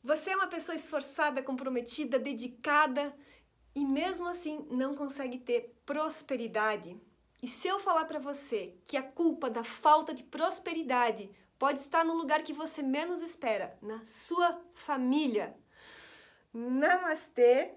Você é uma pessoa esforçada, comprometida, dedicada e mesmo assim não consegue ter prosperidade. E se eu falar para você que a culpa da falta de prosperidade pode estar no lugar que você menos espera, na sua família? Namastê!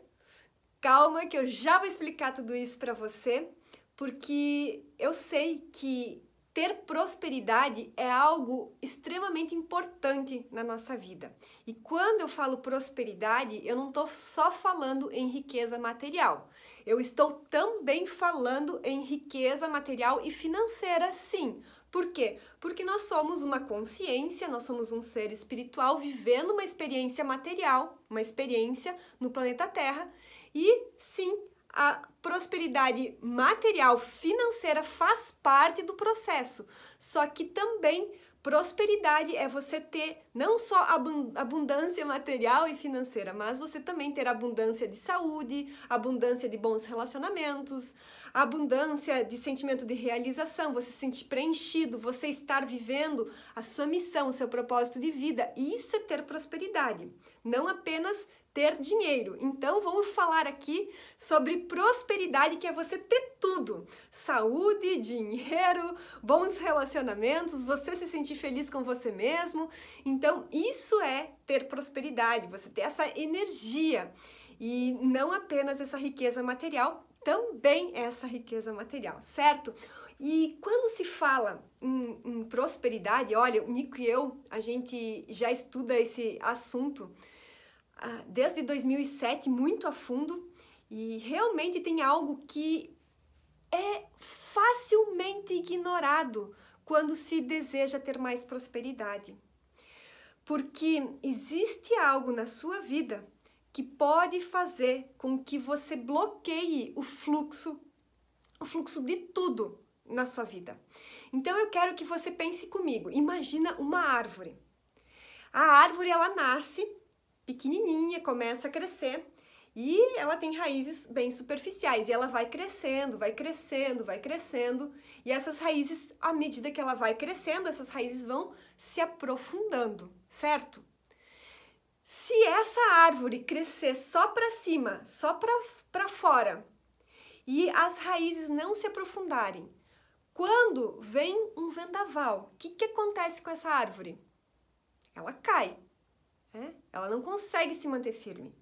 Calma que eu já vou explicar tudo isso para você, porque eu sei que ter prosperidade é algo extremamente importante na nossa vida. E quando eu falo prosperidade, eu não estou só falando em riqueza material. Eu estou também falando em riqueza material e financeira, sim. Por quê? Porque nós somos uma consciência, nós somos um ser espiritual vivendo uma experiência material, uma experiência no planeta Terra. E sim, a prosperidade material financeira faz parte do processo, só que também prosperidade é você ter não só abundância material e financeira, mas você também ter abundância de saúde, abundância de bons relacionamentos, abundância de sentimento de realização, você se sentir preenchido, você estar vivendo a sua missão, o seu propósito de vida. Isso é ter prosperidade, não apenas ter dinheiro. Então vamos falar aqui sobre prosperidade, que é você ter tudo: saúde, dinheiro, bons relacionamentos, você se sentir feliz com você mesmo. Então isso é ter prosperidade, você ter essa energia e não apenas essa riqueza material, também essa riqueza material, certo? E quando se fala em prosperidade, olha, o Nico e eu, a gente já estuda esse assunto desde 2007 muito a fundo, e realmente tem algo que é facilmente ignorado quando se deseja ter mais prosperidade. Porque existe algo na sua vida que pode fazer com que você bloqueie o fluxo de tudo na sua vida. Então eu quero que você pense comigo. Imagina uma árvore. A árvore, ela nasce pequenininha, começa a crescer e ela tem raízes bem superficiais e ela vai crescendo, vai crescendo, vai crescendo, e essas raízes, à medida que ela vai crescendo, essas raízes vão se aprofundando, certo? Se essa árvore crescer só para cima, só para fora, e as raízes não se aprofundarem, quando vem um vendaval, o que acontece com essa árvore? Ela cai. Ela não consegue se manter firme.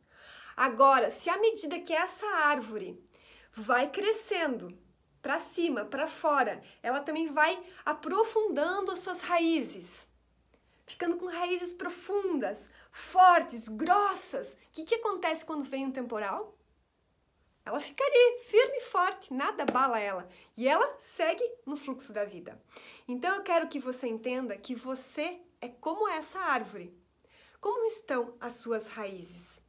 Agora, se à medida que essa árvore vai crescendo para cima, para fora, ela também vai aprofundando as suas raízes, ficando com raízes profundas, fortes, grossas. O que acontece quando vem um temporal? Ela fica ali, firme e forte, nada abala ela. E ela segue no fluxo da vida. Então eu quero que você entenda que você é como essa árvore. Como estão as suas raízes?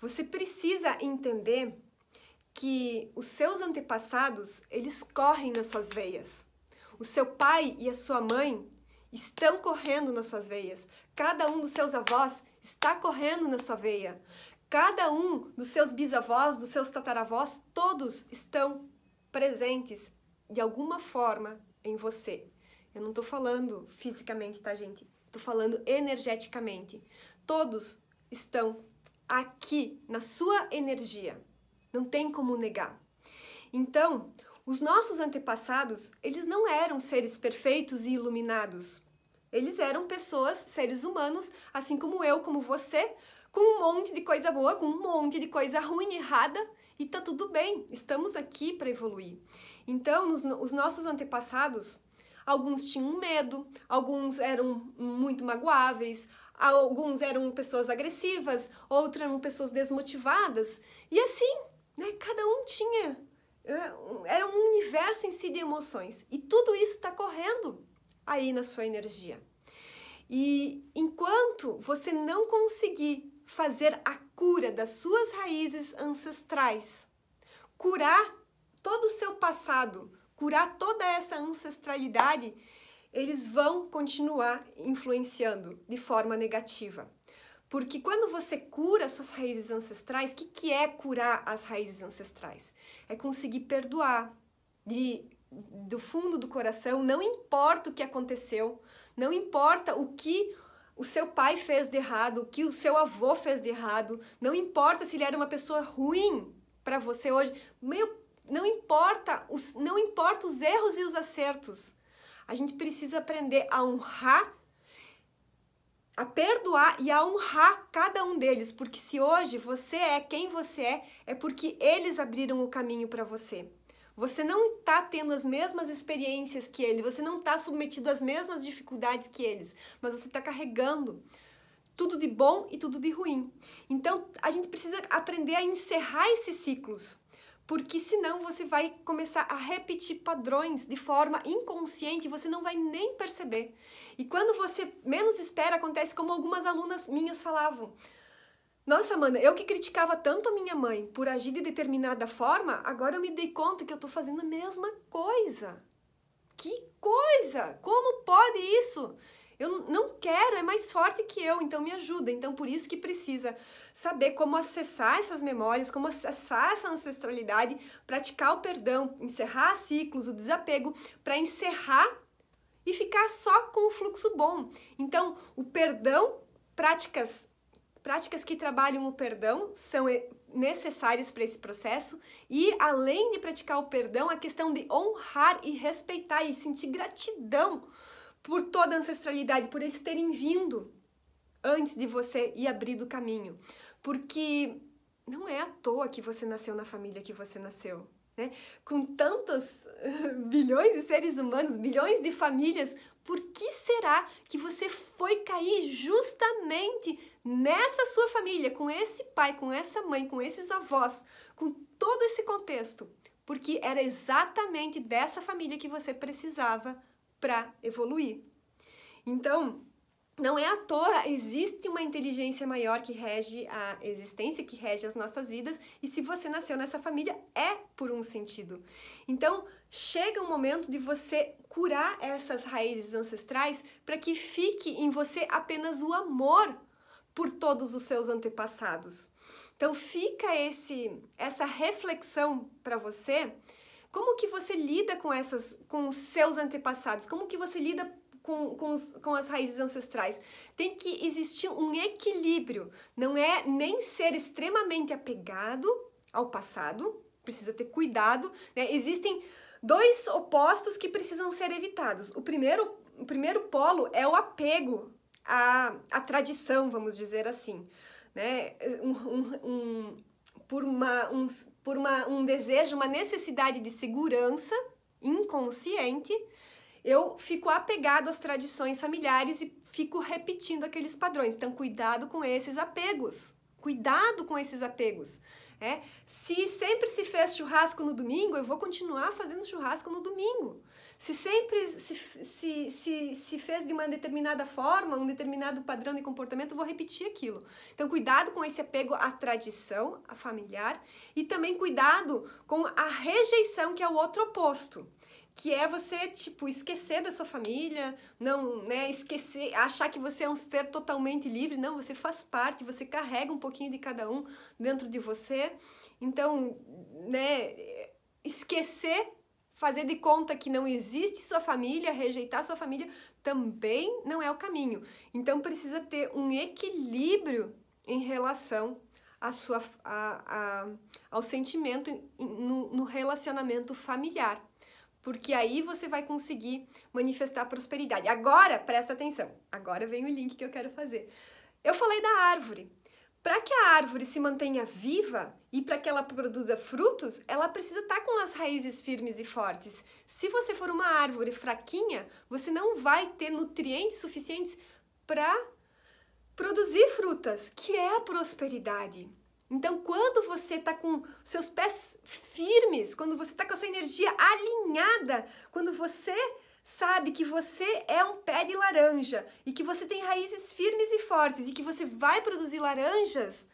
Você precisa entender que os seus antepassados, eles correm nas suas veias. O seu pai e a sua mãe estão correndo nas suas veias. Cada um dos seus avós está correndo na sua veia. Cada um dos seus bisavós, dos seus tataravós, todos estão presentes de alguma forma em você. Eu não estou falando fisicamente, tá, gente? Estou falando energeticamente. Todos estão aqui na sua energia. Não tem como negar. Então, os nossos antepassados, eles não eram seres perfeitos e iluminados. Eles eram pessoas, seres humanos, assim como eu, como você, com um monte de coisa boa, com um monte de coisa ruim e errada, e tá tudo bem. Estamos aqui para evoluir. Então, os nossos antepassados, alguns tinham medo, alguns eram muito magoáveis, alguns eram pessoas agressivas, outros eram pessoas desmotivadas. E assim, né, cada um tinha, era um universo em si de emoções. E tudo isso está correndo aí na sua energia. E enquanto você não conseguir fazer a cura das suas raízes ancestrais, curar todo o seu passado, curar toda essa ancestralidade, eles vão continuar influenciando de forma negativa. Porque quando você cura suas raízes ancestrais, o que é curar as raízes ancestrais? É conseguir perdoar do fundo do coração, não importa o que aconteceu, não importa o que o seu pai fez de errado, o que o seu avô fez de errado, não importa se ele era uma pessoa ruim para você hoje, não importa os erros e os acertos. A gente precisa aprender a honrar, a perdoar e a honrar cada um deles, porque se hoje você é quem você é porque eles abriram o caminho para você. Você não está tendo as mesmas experiências que eles, você não está submetido às mesmas dificuldades que eles, mas você está carregando tudo de bom e tudo de ruim. Então, a gente precisa aprender a encerrar esses ciclos, porque senão você vai começar a repetir padrões de forma inconsciente e você não vai nem perceber. E quando você menos espera, acontece como algumas alunas minhas falavam. Nossa, Amanda, eu que criticava tanto a minha mãe por agir de determinada forma, agora eu me dei conta que eu tô fazendo a mesma coisa. Que coisa! Como pode isso? Eu não quero, é mais forte que eu, então me ajuda. Então, por isso que precisa saber como acessar essas memórias, como acessar essa ancestralidade, praticar o perdão, encerrar ciclos, o desapego, para encerrar e ficar só com o fluxo bom. Então, o perdão, práticas que trabalham o perdão são necessárias para esse processo e, além de praticar o perdão, a questão de honrar e respeitar e sentir gratidão por toda a ancestralidade, por eles terem vindo antes de você e abrido o caminho. Porque não é à toa que você nasceu na família que você nasceu, né? Com tantos bilhões de seres humanos, bilhões de famílias, por que será que você foi cair justamente nessa sua família, com esse pai, com essa mãe, com esses avós, com todo esse contexto? Porque era exatamente dessa família que você precisava para evoluir. Então, não é à toa, existe uma inteligência maior que rege a existência, que rege as nossas vidas, e se você nasceu nessa família, é por um sentido. Então, chega um momento de você curar essas raízes ancestrais para que fique em você apenas o amor por todos os seus antepassados. Então, fica essa reflexão para você. Como que você lida com os seus antepassados? Como que você lida com as raízes ancestrais? Tem que existir um equilíbrio. Não é nem ser extremamente apegado ao passado, precisa ter cuidado, né? Existem dois opostos que precisam ser evitados. O primeiro polo é o apego à tradição, vamos dizer assim, né? Por um desejo, uma necessidade de segurança inconsciente, eu fico apegado às tradições familiares e fico repetindo aqueles padrões. Então, cuidado com esses apegos. Cuidado com esses apegos. Se sempre se fez churrasco no domingo, eu vou continuar fazendo churrasco no domingo. Se sempre se fez de uma determinada forma, um determinado padrão de comportamento, eu vou repetir aquilo. Então, cuidado com esse apego à tradição, à familiar, e também cuidado com a rejeição, que é o outro oposto, que é você, esquecer da sua família, não, né, esquecer, achar que você é um ser totalmente livre. Não, você faz parte, você carrega um pouquinho de cada um dentro de você. Então, né, esquecer, fazer de conta que não existe sua família, rejeitar sua família, também não é o caminho. Então, precisa ter um equilíbrio em relação ao sentimento no relacionamento familiar. Porque aí você vai conseguir manifestar prosperidade. Agora, presta atenção, agora vem o link que eu quero fazer. Eu falei da árvore. Para que a árvore se mantenha viva e para que ela produza frutos, ela precisa estar com as raízes firmes e fortes. Se você for uma árvore fraquinha, você não vai ter nutrientes suficientes para produzir frutas, que é a prosperidade. Então, quando você está com seus pés firmes, quando você está com a sua energia alinhada, quando você sabe que você é um pé de laranja e que você tem raízes firmes e fortes e que você vai produzir laranjas,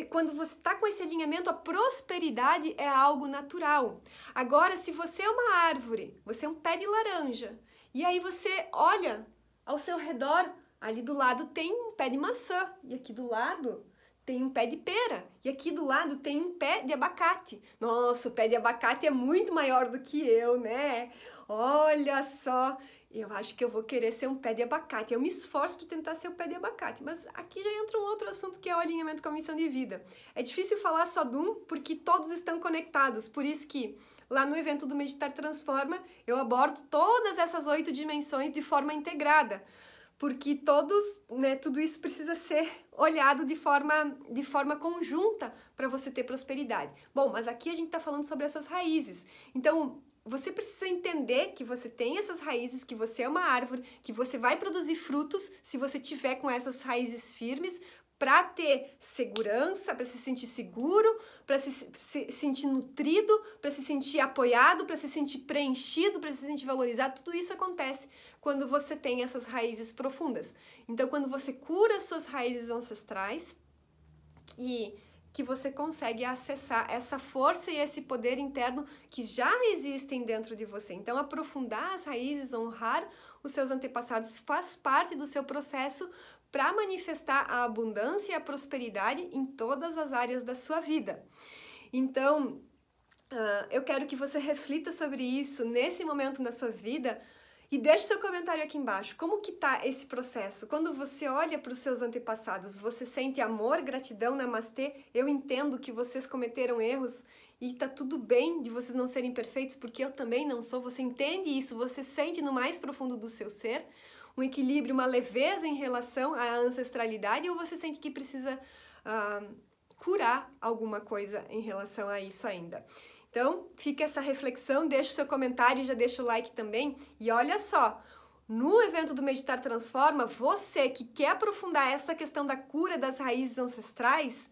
quando você está com esse alinhamento, a prosperidade é algo natural. Agora, se você é uma árvore, você é um pé de laranja, e aí você olha ao seu redor, ali do lado tem um pé de maçã, e aqui do lado tem um pé de pera, e aqui do lado tem um pé de abacate. Nossa, o pé de abacate é muito maior do que eu, né? Olha só! eu acho que eu vou querer ser um pé de abacate. Eu me esforço para tentar ser o pé de abacate, mas aqui já entra um outro assunto que é o alinhamento com a missão de vida. É difícil falar só de um, porque todos estão conectados, por isso que lá no evento do Meditar Transforma, eu abordo todas essas 8 dimensões de forma integrada, porque tudo isso precisa ser olhado de forma conjunta para você ter prosperidade. Bom, mas aqui a gente está falando sobre essas raízes. Então, você precisa entender que você tem essas raízes, que você é uma árvore, que você vai produzir frutos se você tiver com essas raízes firmes, para ter segurança, para se sentir seguro, para se sentir nutrido, para se sentir apoiado, para se sentir preenchido, para se sentir valorizado. Tudo isso acontece quando você tem essas raízes profundas. Então, quando você cura as suas raízes ancestrais, que você consegue acessar essa força e esse poder interno que já existem dentro de você. Então, aprofundar as raízes, honrar os seus antepassados faz parte do seu processo para manifestar a abundância e a prosperidade em todas as áreas da sua vida. Então, eu quero que você reflita sobre isso nesse momento da sua vida e deixe seu comentário aqui embaixo. Como que tá esse processo? Quando você olha para os seus antepassados, você sente amor, gratidão, namastê? Eu entendo que vocês cometeram erros e tá tudo bem de vocês não serem perfeitos, porque eu também não sou. Você entende isso? Você sente no mais profundo do seu ser um equilíbrio, uma leveza em relação à ancestralidade, ou você sente que precisa curar alguma coisa em relação a isso ainda? Então, fica essa reflexão, deixa o seu comentário, já deixa o like também. E olha só, no evento do Meditar Transforma, você que quer aprofundar essa questão da cura das raízes ancestrais,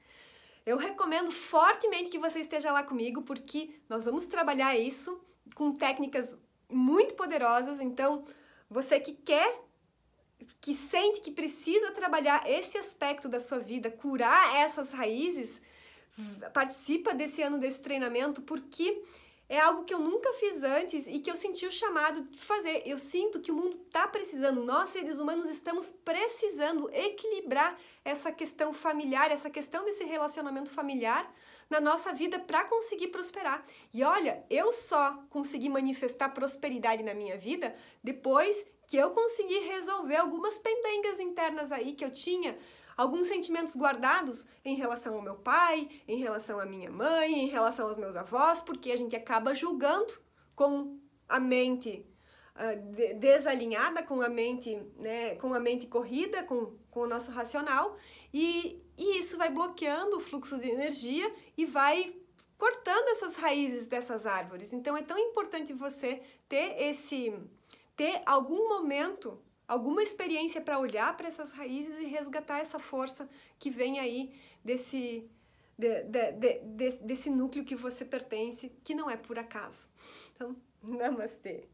eu recomendo fortemente que você esteja lá comigo, porque nós vamos trabalhar isso com técnicas muito poderosas. Então, você que sente que precisa trabalhar esse aspecto da sua vida, curar essas raízes, participa desse ano desse treinamento, porque é algo que eu nunca fiz antes e que eu senti o chamado de fazer. Eu sinto que o mundo está precisando, nós seres humanos estamos precisando equilibrar essa questão familiar, essa questão desse relacionamento familiar na nossa vida para conseguir prosperar. E olha, eu só consegui manifestar prosperidade na minha vida depois que eu consegui resolver algumas pendengas internas aí que eu tinha, alguns sentimentos guardados em relação ao meu pai, em relação à minha mãe, em relação aos meus avós, porque a gente acaba julgando com a mente desalinhada, com a mente corrida, com o nosso racional, e isso vai bloqueando o fluxo de energia e vai cortando essas raízes dessas árvores. Então é tão importante você ter algum momento, alguma experiência para olhar para essas raízes e resgatar essa força que vem aí desse núcleo que você pertence, que não é por acaso. Então, namastê!